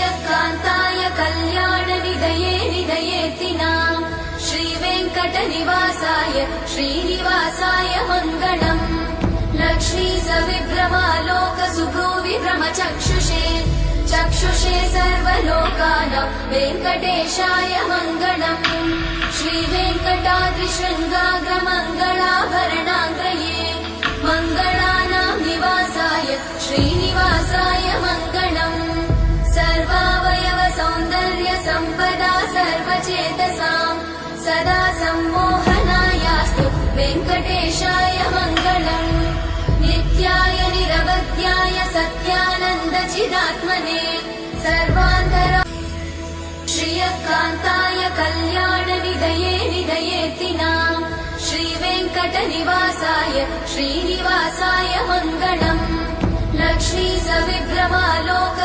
श्रियकान्ताय कल्याणनिधये निधयेतिनाम् श्रीवेङ्कटनिवासाय श्रीनिवासाय मङ्गलम् लक्ष्मी सविभ्रमालोकसुभ्रूविभ्रमचक्षुषे चक्षुषे सर्वलोकानां वेङ्कटेशाय मङ्गलम् श्रीवेङ्कटाद्रिशृङ्गाग्रमङ्गलाभरणाङ्गये मङ्गलानां निवासाय श्रीनिवासाय मङ्गलम् सर्वावयव सौन्दर्य सम्पदा सर्वचेतसां सदा सम्मोहनायास्तु वेङ्कटेशाय मङ्गलम् नित्याय निरवध्याय सत्यानन्दचिदात्मने सर्वान्तरा श्रियकान्ताय कल्याणनिधये निधयेतिनाम् श्रीवेङ्कटनिवासाय श्रीनिवासाय मङ्गलम् लक्ष्मी सविभ्रमालोक